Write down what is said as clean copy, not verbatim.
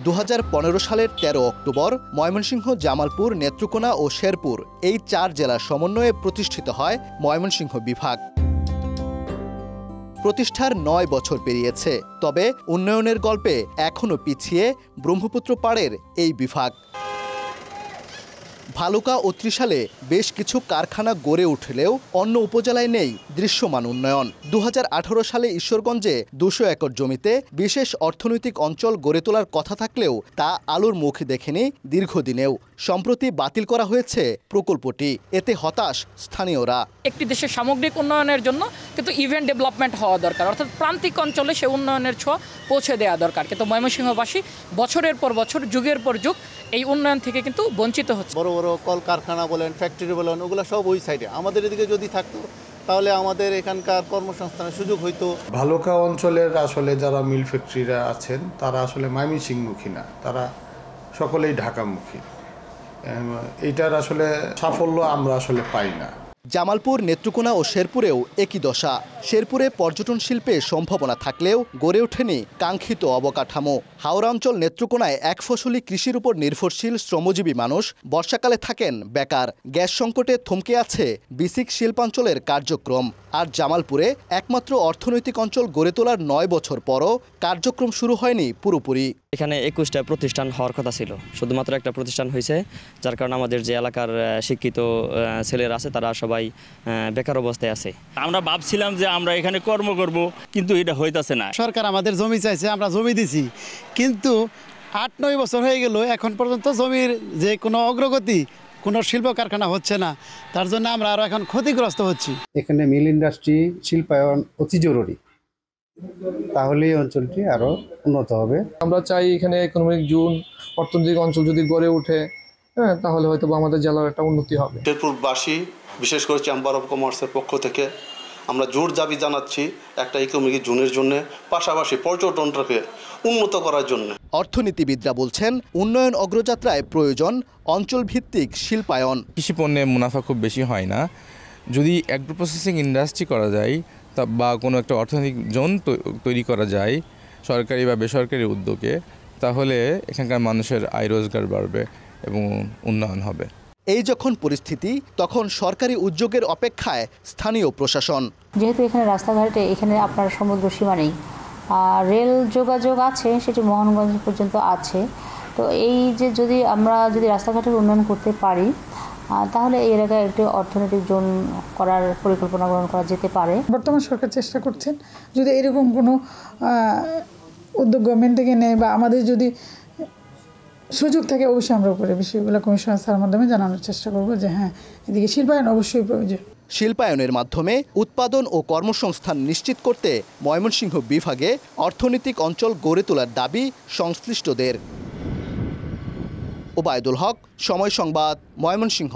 2015 সালের 13 অক্টোবর ময়মনসিংহ, জামালপুর, নেত্রকোনা ও শেরপুর এই 4 জেলার সমন্বয়ে প্রতিষ্ঠিত হয় ময়মনসিংহ বিভাগ। প্রতিষ্ঠার 9 বছর পেরিয়েছে, তবে উন্নয়নের গল্পে এখনও পিছিয়ে ব্রহ্মপুত্র পাড়ের এই বিভাগ। ভালুকা ও ত্রিশালে বেশ কিছু কারখানা গড়ে উঠলেও অন্য উপজেলায় নেই দৃশ্যমান উন্নয়ন। 2018 সালে ঈশ্বরগঞ্জে 200 একর জমিতে বিশেষ অর্থনৈতিক অঞ্চল গড়ে তোলার কথা থাকলেও তা আলোর মুখ দেখেনি দীর্ঘদিনেও। সম্প্রতি বাতিল করা হয়েছে প্রকল্পটি। এতে হতাশ স্থানীয়রা। একটি দেশের সামগ্রিক উন্নয়নের জন্য কিন্তু ইভেন্ট ডেভেলপমেন্ট হওয়া দরকার, অর্থাৎ প্রান্তিক অঞ্চলে সে উন্নয়নের ছোঁয়া পৌঁছে দেওয়া দরকার। কিন্তু ময়মনসিংহবাসী বছরের পর বছর, যুগের পর যুগ এই উন্নয়ন থেকে কিন্তু বঞ্চিত হচ্ছে। বড় বড় কলকারখানা বলেন, ফ্যাক্টরি বলেন, ওগুলো সব ওই সাইডে। আমাদের এদিকে যদি থাকতো তাহলে আমাদের এখানকার কর্মসংস্থানের সুযোগ হইতো। ভালুকা অঞ্চলের আসলে যারা মিল ফ্যাক্টরিরা আছেন তারা আসলে ময়মনসিংহমুখী না, তারা সকলেই ঢাকামুখী। এইটার আসলে সাফল্য আমরা আসলে পাই না। জামালপুর, নেত্রকোনা ও শেরপুরেও একই দশা। শেরপুরে পর্যটন শিল্পে সম্ভাবনা থাকলেও গড়ে ওঠেনি কাঙ্ক্ষিত অবকাঠামো। হাওড়া অঞ্চল নেত্রকোনায় এক ফসলি কৃষির উপর নির্ভরশীল শ্রমজীবী মানুষ বর্ষাকালে থাকেন বেকার। গ্যাস সংকটে থমকে আছে বিসিক শিল্পাঞ্চলের কার্যক্রম। আর জামালপুরে একমাত্র অর্থনৈতিক অঞ্চল গড়ে তোলার 9 বছর পরও কার্যক্রম শুরু হয়নি পুরোপুরি। এখানে 21টা প্রতিষ্ঠান হওয়ার কথা ছিল, শুধুমাত্র একটা প্রতিষ্ঠান হয়েছে, যার কারণে আমাদের যে এলাকার শিক্ষিত ছেলেরা আছে তারা সবাই বেকার অবস্থায় আছে। আমরা ভাবছিলাম যে আমরা এখানে কর্ম করব, কিন্তু এটা হইতাছে না। সরকার আমাদের জমি চাইছে, আমরা জমি দিছি, কিন্তু 8-9 বছর হয়ে গেল, এখন পর্যন্ত জমির যে কোনো অগ্রগতি, কোনো শিল্প কারখানা হচ্ছে না। তার জন্য আমরা আরও এখন ক্ষতিগ্রস্ত হচ্ছি। এখানে মিল ইন্ডাস্ট্রি, শিল্পায়ন অতি জরুরি, তাহলে এই অঞ্চলটি আরও উন্নত হবে। আমরা চাই এখানে ইকোনমিক জোন, অর্থনৈতিক অঞ্চল যদি গড়ে ওঠে, তাহলে হয়তো আমাদের জেলার একটা উন্নতি হবে। শেরপুরবাসী, বিশেষ করে চেম্বার অফ কমার্সের পক্ষ থেকে আমরা জোর দাবি জানাচ্ছি একটা ইকোনমিক জোনের জন্য, পাশাপাশি পর্যটনটাকে উন্নত করার জন্য। অর্থনীতিবিদরা বলছেন, উন্নয়ন অগ্রযাত্রায় প্রয়োজন অঞ্চলভিত্তিক শিল্পায়ন। কৃষি পণ্যে মুনাফা খুব বেশি হয় না। যদি অ্যাগ্রো প্রসেসিং ইন্ডাস্ট্রি করা যায় বা কোনো একটা অর্থনৈতিক জোন তৈরি করা যায় সরকারি বা বেসরকারি উদ্যোগে, তাহলে এখানকার মানুষের আয় রোজগার বাড়বে এবং উন্নয়ন হবে। এই যখন পরিস্থিতি, তখন সরকারি উদ্যোগের অপেক্ষায় স্থানীয় প্রশাসন। যেহেতু এখানে রাস্তাঘাটে এখানে আপনার সমুদ্র সীমা নেই, রেল যোগাযোগ আছে, সেটি মোহনগঞ্জ পর্যন্ত আছে। তো এই যে আমরা যদি রাস্তাঘাটের উন্নয়ন করতে পারি, তাহলে এই এলাকায় একটি অর্থনৈতিক জোন করার পরিকল্পনা গ্রহণ করা যেতে পারে। বর্তমান সরকার চেষ্টা করছেন, যদি এরকম কোনো উদ্যোগ গভর্নমেন্ট থেকে নেয় বা আমাদের যদি সুযোগ থাকে, অবশ্যই আমরা উপরে বিষয়গুলো কমিশনার স্যারের মাধ্যমে জানানোর চেষ্টা করব যে হ্যাঁ, এদিকে শিল্পায়ন অবশ্যই প্রয়োজন। শিল্পায়নের মাধ্যমে উৎপাদন ও কর্মসংস্থান নিশ্চিত করতে ময়মনসিংহ বিভাগে অর্থনৈতিক অঞ্চল গড়ে তোলার দাবি সংশ্লিষ্টদের। ওবায়দুল হক, সময় সংবাদ, ময়মনসিংহ।